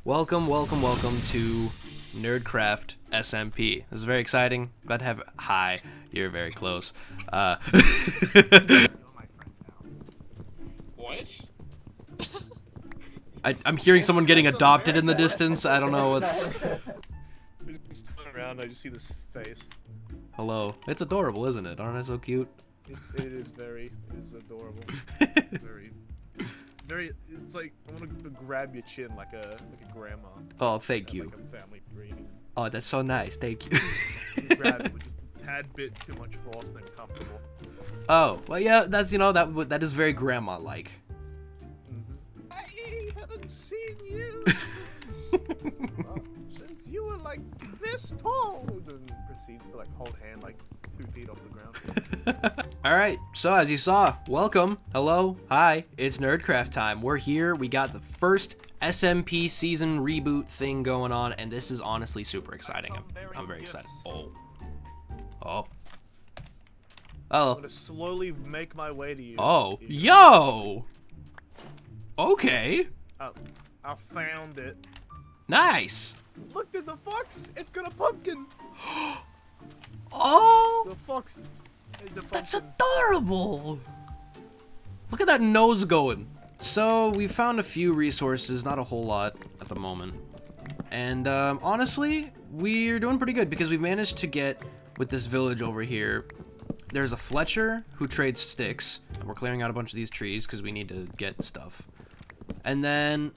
Welcome to Nerdcraft SMP. This is very exciting. Glad to have. Hi, you're very close. What? I'm hearing someone getting adopted in the distance. I don't know what's. I just turn around, I just see this face. Hello. It's adorable, isn't it? Aren't I so cute? It is adorable. Very. It's like I want to grab your chin like a grandma. Oh, thank you. Like a family greeting. Oh, that's so nice. Thank you. You grab it with just a tad bit too much force than comfortable. Oh, well, yeah. That's that is very grandma-like. I haven't seen you. Well, since you were like this tall, and proceeds to like hold hand like 2 feet off the ground. Alright, so as you saw, welcome, hello, hi, it's Nerdcraft time. We're here, we got the first SMP season reboot thing going on, and this is honestly super exciting. I'm very excited. Oh. I'm gonna slowly make my way to you. Oh. Yo! Okay. I found it. Nice. Look, there's a fox. It's got a pumpkin. Oh! The fox is a pumpkin. That's adorable! Look at that nose going. So, we found a few resources, not a whole lot at the moment. And, honestly, we're doing pretty good because we managed to get, with this village over here, there's a Fletcher who trades sticks. And we're clearing out a bunch of these trees because we need to get stuff. And then,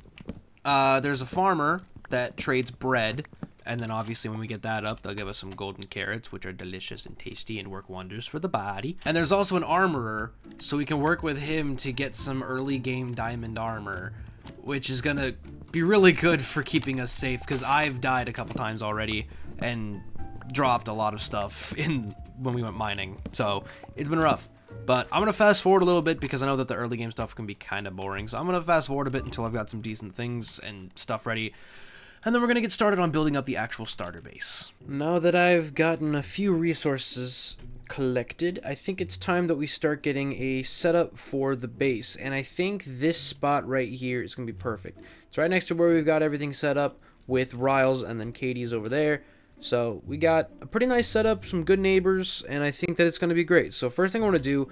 there's a farmer that trades bread. And then obviously when we get that up, they'll give us some golden carrots, which are delicious and tasty and work wonders for the body. And there's also an armorer, so we can work with him to get some early game diamond armor, which is gonna be really good for keeping us safe, because I've died a couple times already and dropped a lot of stuff when we went mining. So it's been rough. But I'm gonna fast forward a little bit because I know that the early game stuff can be kind of boring. So I'm gonna fast forward a bit until I've got some decent things and stuff ready. And then we're going to get started on building up the actual starter base. Now that I've gotten a few resources collected, I think it's time that we start getting a setup for the base. And I think this spot right here is going to be perfect. It's right next to where we've got everything set up with Riles, and then Katie's over there. So we got a pretty nice setup, some good neighbors, and I think that it's going to be great. So first thing I want to do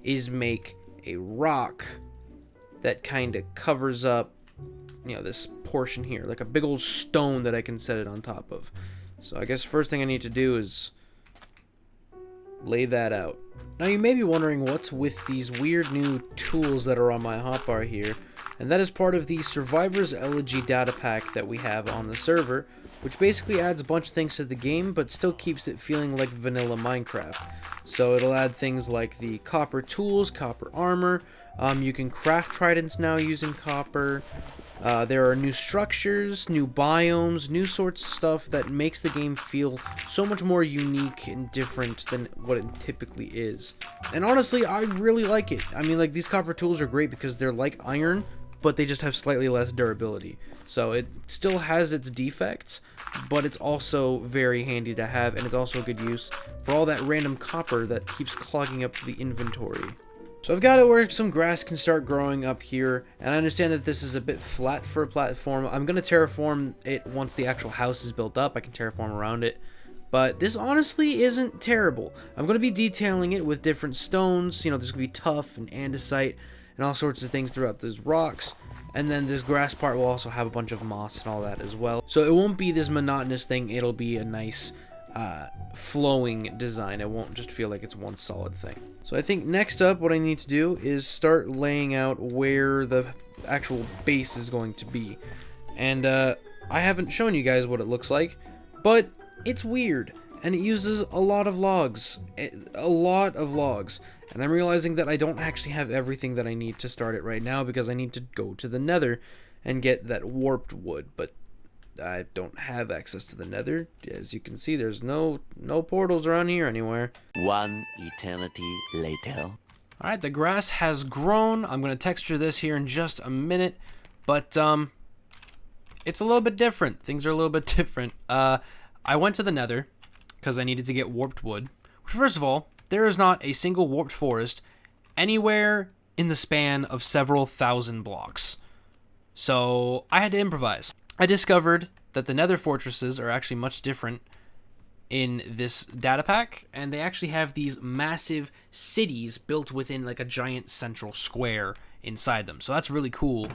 is make a rock that kind of covers up, you know, this portion here, like a big old stone that I can set it on top of. So I guess first thing I need to do is lay that out. Now you may be wondering what's with these weird new tools that are on my hotbar here, and that is part of the Survivor's Elegy data pack that we have on the server, which basically adds a bunch of things to the game but still keeps it feeling like vanilla Minecraft. So it'll add things like the copper tools, copper armor, you can craft tridents now using copper. There are new structures, new biomes, new sorts of stuff that makes the game feel so much more unique and different than what it typically is. And honestly, I really like it. I mean, like, these copper tools are great because they're like iron, but they just have slightly less durability. So it still has its defects, but it's also very handy to have, and it's also a good use for all that random copper that keeps clogging up the inventory. So I've got it where some grass can start growing up here, and I understand that this is a bit flat for a platform. I'm going to terraform it once the actual house is built up. I can terraform around it, but this honestly isn't terrible. I'm going to be detailing it with different stones. You know, there's going to be tuff and andesite and all sorts of things throughout those rocks, and then this grass part will also have a bunch of moss and all that as well. So it won't be this monotonous thing. It'll be a nice flowing design. It won't just feel like it's one solid thing. So I think next up what I need to do is start laying out where the actual base is going to be. And I haven't shown you guys what it looks like, but it's weird and it uses a lot of logs. And I'm realizing that I don't actually have everything that I need to start it right now because I need to go to the nether and get that warped wood, but I don't have access to the nether. As you can see, there's no portals around here anywhere. One eternity later. Alright, the grass has grown. I'm going to texture this here in just a minute, but it's a little bit different. Things are a little bit different. I went to the nether because I needed to get warped wood. First of all, there is not a single warped forest anywhere in the span of several thousand blocks. So I had to improvise. I discovered that the nether fortresses are actually much different in this data pack, and they actually have these massive cities built within like a giant central square inside them. So that's really cool.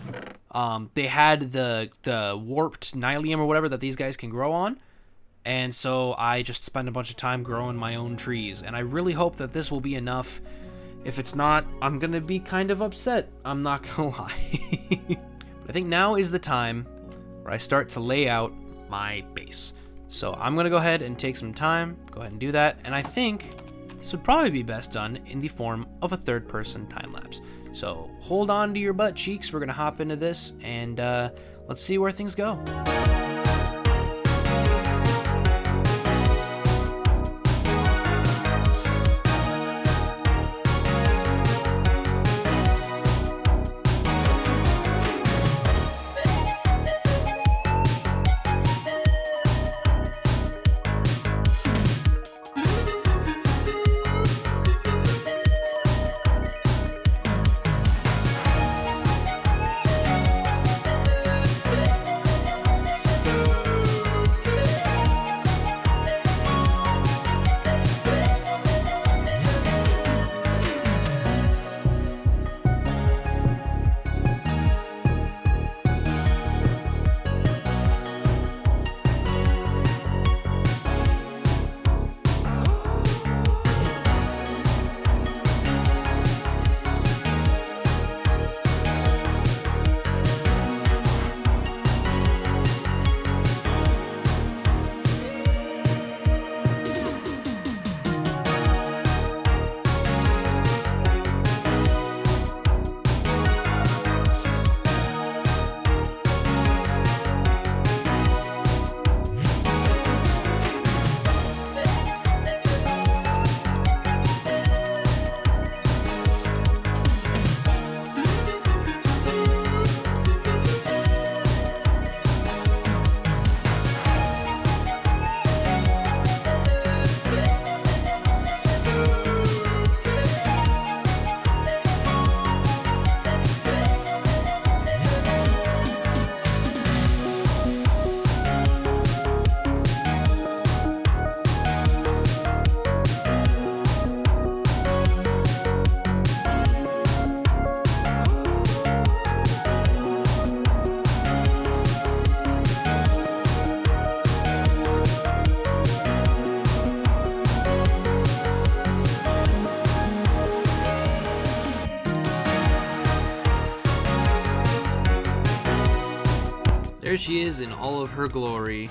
They had the warped nylium or whatever that these guys can grow on, and so I just spent a bunch of time growing my own trees, and I really hope that this will be enough. If it's not, I'm gonna be kind of upset, I'm not gonna lie. But I think now is the time where I start to lay out my base. So I'm gonna go ahead and take some time, go ahead and do that, and I think this would probably be best done in the form of a third-person time-lapse. So hold on to your butt cheeks, we're gonna hop into this, and let's see where things go. There she is in all of her glory,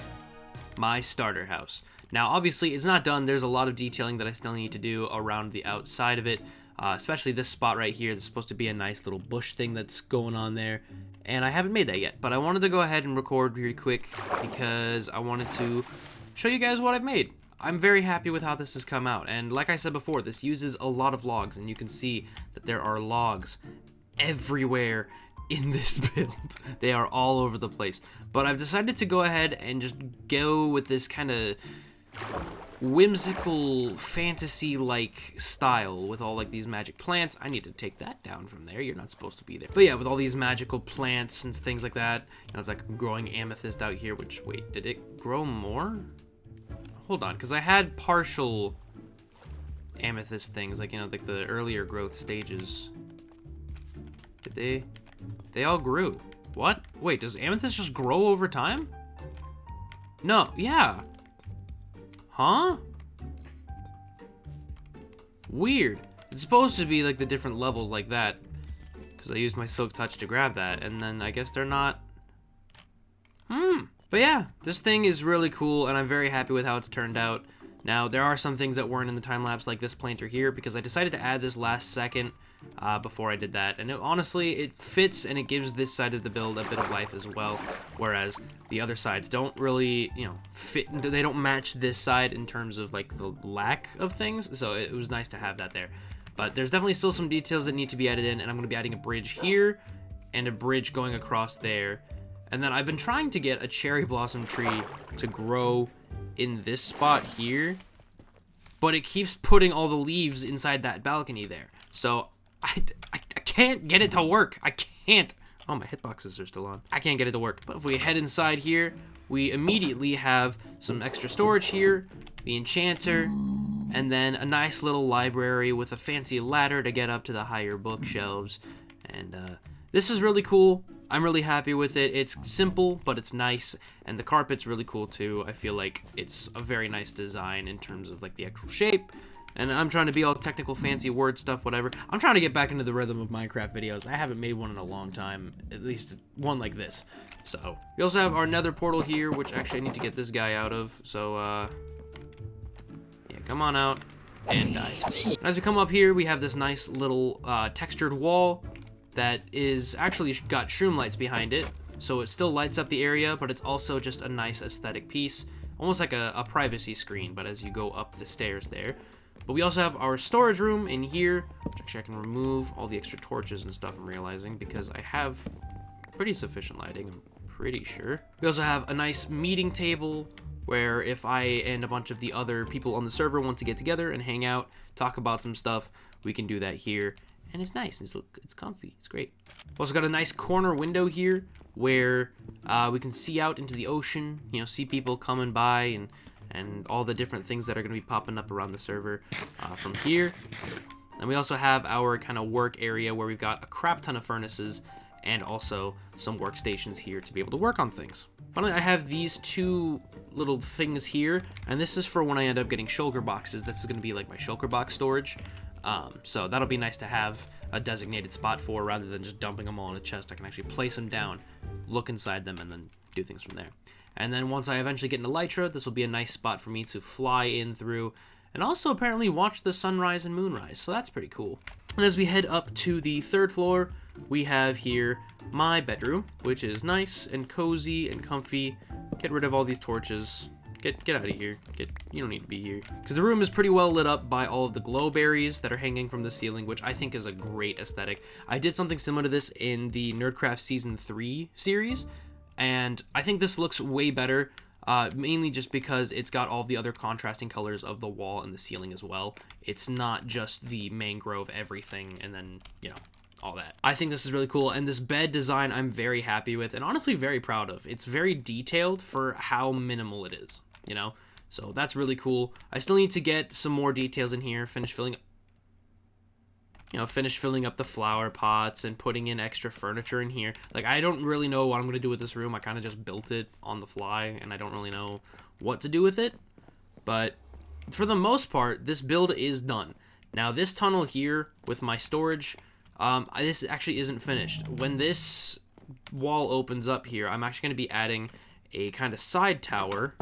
my starter house. Now, obviously, it's not done. There's a lot of detailing that I still need to do around the outside of it, especially this spot right here. There's supposed to be a nice little bush thing that's going on there, and I haven't made that yet. But I wanted to go ahead and record really quick because I wanted to show you guys what I've made. I'm very happy with how this has come out, and like I said before, this uses a lot of logs, and you can see that there are logs everywhere in this build. They are all over the place. But I've decided to go ahead and just go with this kind of whimsical fantasy-like style with all like these magic plants. I need to take that down from there. You're not supposed to be there. But yeah, with all these magical plants and things like that. You know, it's like growing amethyst out here, which, wait, did it grow more? Hold on, because I had partial amethyst things, like, you know, like the earlier growth stages. Did they all grew. What? Wait, does amethyst just grow over time? No, yeah. Huh? Weird. It's supposed to be like the different levels like that, because I used my silk touch to grab that, and then I guess they're not. But yeah, this thing is really cool, and I'm very happy with how it's turned out. Now, there are some things that weren't in the time-lapse, like this planter here, because I decided to add this last second before I did that. And honestly, it fits, and it gives this side of the build a bit of life as well, whereas the other sides don't really, you know, fit. They don't match this side in terms of, like, the lack of things, so it was nice to have that there. But there's definitely still some details that need to be added in, and I'm going to be adding a bridge here and a bridge going across there. And then I've been trying to get a cherry blossom tree to grow in this spot here, but it keeps putting all the leaves inside that balcony there. So I can't get it to work. I can't. Oh, my hitboxes are still on. I can't get it to work. But if we head inside here, we immediately have some extra storage here, the enchanter, and then a nice little library with a fancy ladder to get up to the higher bookshelves. And this is really cool. I'm really happy with it. It's simple, but it's nice, and the carpet's really cool too. I feel like it's a very nice design in terms of like the actual shape. And I'm trying to be all technical, fancy word stuff, whatever. I'm trying to get back into the rhythm of Minecraft videos. I haven't made one in a long time, at least one like this. So, we also have our nether portal here, which actually I need to get this guy out of. So, yeah, come on out and die. And as we come up here, we have this nice little textured wall that is actually got shroom lights behind it. So it still lights up the area, but it's also just a nice aesthetic piece. Almost like a privacy screen, but as you go up the stairs there. But we also have our storage room in here, which actually I can remove all the extra torches and stuff I'm realizing because I have pretty sufficient lighting, I'm pretty sure. We also have a nice meeting table where if I and a bunch of the other people on the server want to get together and hang out, talk about some stuff, we can do that here. And it's nice, it's comfy, it's great. We've also got a nice corner window here where we can see out into the ocean, you know, see people coming by and all the different things that are going to be popping up around the server from here. And we also have our kind of work area where we've got a crap ton of furnaces and also some workstations here to be able to work on things. Finally, I have these two little things here, and this is for when I end up getting shulker boxes. This is going to be like my shulker box storage. So that'll be nice to have a designated spot for rather than just dumping them all in a chest. I can actually place them down, look inside them, and then do things from there. And then once I eventually get into Elytra, this will be a nice spot for me to fly in through and also apparently watch the sunrise and moonrise. So that's pretty cool. And as we head up to the third floor, we have here my bedroom, which is nice and cozy and comfy. Get rid of all these torches. Get out of here. You don't need to be here. Because the room is pretty well lit up by all of the glow berries that are hanging from the ceiling, which I think is a great aesthetic. I did something similar to this in the Nerdcraft Season 3 series, and I think this looks way better, mainly just because it's got all the other contrasting colors of the wall and the ceiling as well. It's not just the mangrove everything and then, you know, all that. I think this is really cool, and this bed design I'm very happy with and honestly very proud of. It's very detailed for how minimal it is, you know? So that's really cool. I still need to get some more details in here, finish filling up the flower pots and putting in extra furniture in here. Like, I don't really know what I'm going to do with this room. I kind of just built it on the fly, and I don't really know what to do with it. But for the most part, this build is done. Now, this tunnel here with my storage, this actually isn't finished. When this wall opens up here, I'm actually going to be adding a kind of side tower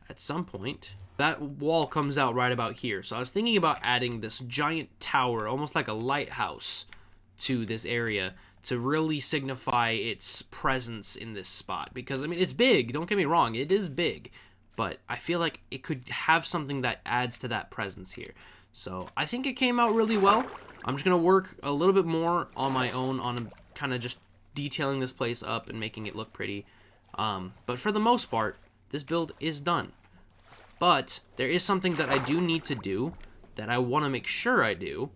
at some point. That wall comes out right about here. So I was thinking about adding this giant tower, almost like a lighthouse, to this area to really signify its presence in this spot. Because, I mean, it's big. Don't get me wrong. It is big. But I feel like it could have something that adds to that presence here. So I think it came out really well. I'm just going to work a little bit more on my own on kind of just detailing this place up and making it look pretty. But for the most part, this build is done. But there is something that I do need to do that I want to make sure I do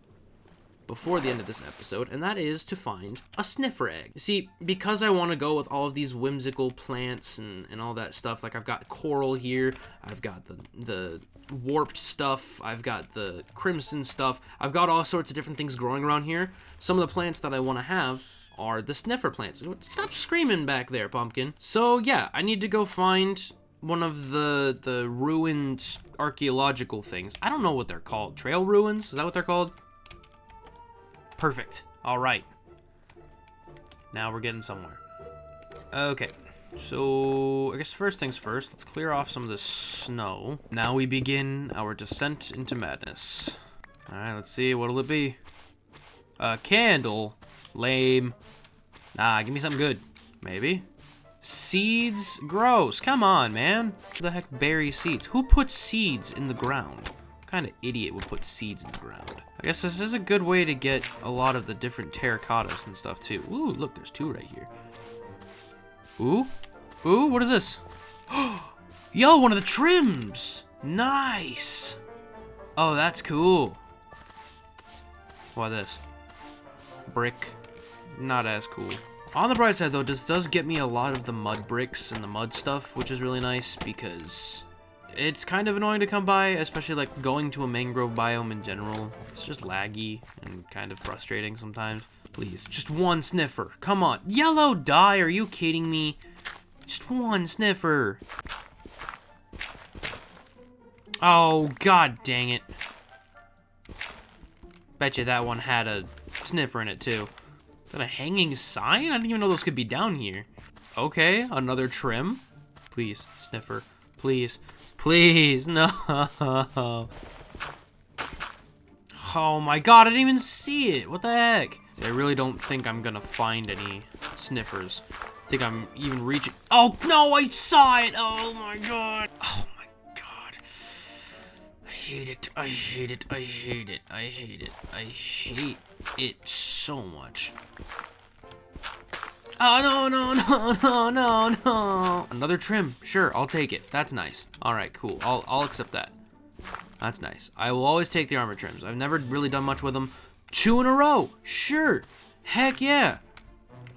before the end of this episode, and that is to find a sniffer egg. See, because I want to go with all of these whimsical plants and all that stuff, like I've got coral here, I've got the warped stuff, I've got the crimson stuff, I've got all sorts of different things growing around here. Some of the plants that I want to have are the sniffer plants. Stop screaming back there, pumpkin. So yeah, I need to go find one of the ruined archaeological things. I don't know what they're called. Trail ruins? Is that what they're called? Perfect. All right. Now we're getting somewhere. Okay. So, I guess first things first, let's clear off some of the snow. Now we begin our descent into madness. All right, let's see. What'll it be? A candle. Lame. Nah, give me something good. Maybe. Seeds? Gross. Come on, man. Who the heck buries seeds? Who puts seeds in the ground? What kind of idiot would put seeds in the ground? I guess this is a good way to get a lot of the different terracottas and stuff, too. Ooh, look, there's two right here. Ooh. Ooh, what is this? Yo, one of the trims! Nice! Oh, that's cool. What this? Brick. Not as cool. On the bright side, though, this does get me a lot of the mud bricks and the mud stuff, which is really nice because it's kind of annoying to come by, especially like going to a mangrove biome in general. It's just laggy and kind of frustrating sometimes. Please, just one sniffer. Come on. Yellow dye, are you kidding me? Just one sniffer. Oh, god dang it. Bet you that one had a sniffer in it, too. Is that a hanging sign? I didn't even know those could be down here. Okay, another trim. Please, sniffer. Please. Please, no. Oh my god, I didn't even see it. What the heck? See, I really don't think I'm gonna find any sniffers. I think I'm even reaching. Oh, no, I saw it. Oh my god. Oh my god. I hate it. I hate it. I hate it. I hate it. I hate it so much. Oh, no, no, no, no, no, no. Another trim. Sure, I'll take it. That's nice. All right, cool. I'll accept that. That's nice. I will always take the armor trims. I've never really done much with them. 2 in a row. Sure. Heck yeah.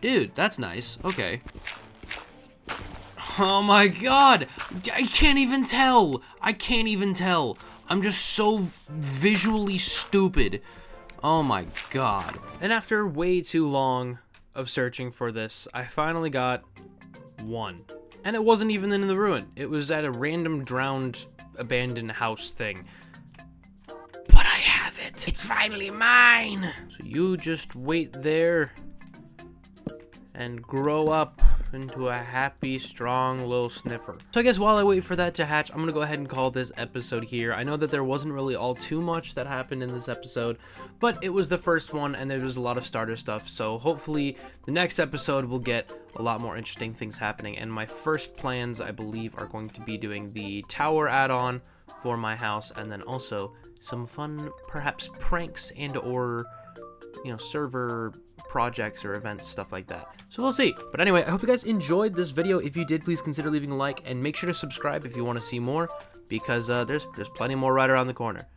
Dude, that's nice. Okay. Oh my god. I can't even tell. I can't even tell. I'm just so visually stupid. Oh my god. And after way too long of searching for this, I finally got one. And it wasn't even in the ruin. It was at a random drowned abandoned house thing. But I have it. It's finally mine. So you just wait there and grow up into a happy, strong little sniffer. So I guess while I wait for that to hatch, I'm gonna go ahead and call this episode here. I know that there wasn't really all too much that happened in this episode, but it was the first one and there was a lot of starter stuff. So hopefully the next episode will get a lot more interesting things happening. And my first plans, I believe, are going to be doing the tower add-on for my house, and then also some fun, perhaps pranks and or, you know, server projects or events, stuff like that. So we'll see. But anyway, I hope you guys enjoyed this video. If you did, please consider leaving a like and make sure to subscribe if you want to see more, because there's plenty more right around the corner.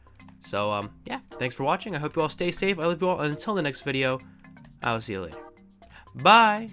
So yeah, thanks for watching. I hope you all stay safe. I love you all, and until the next video, I will see you later. Bye.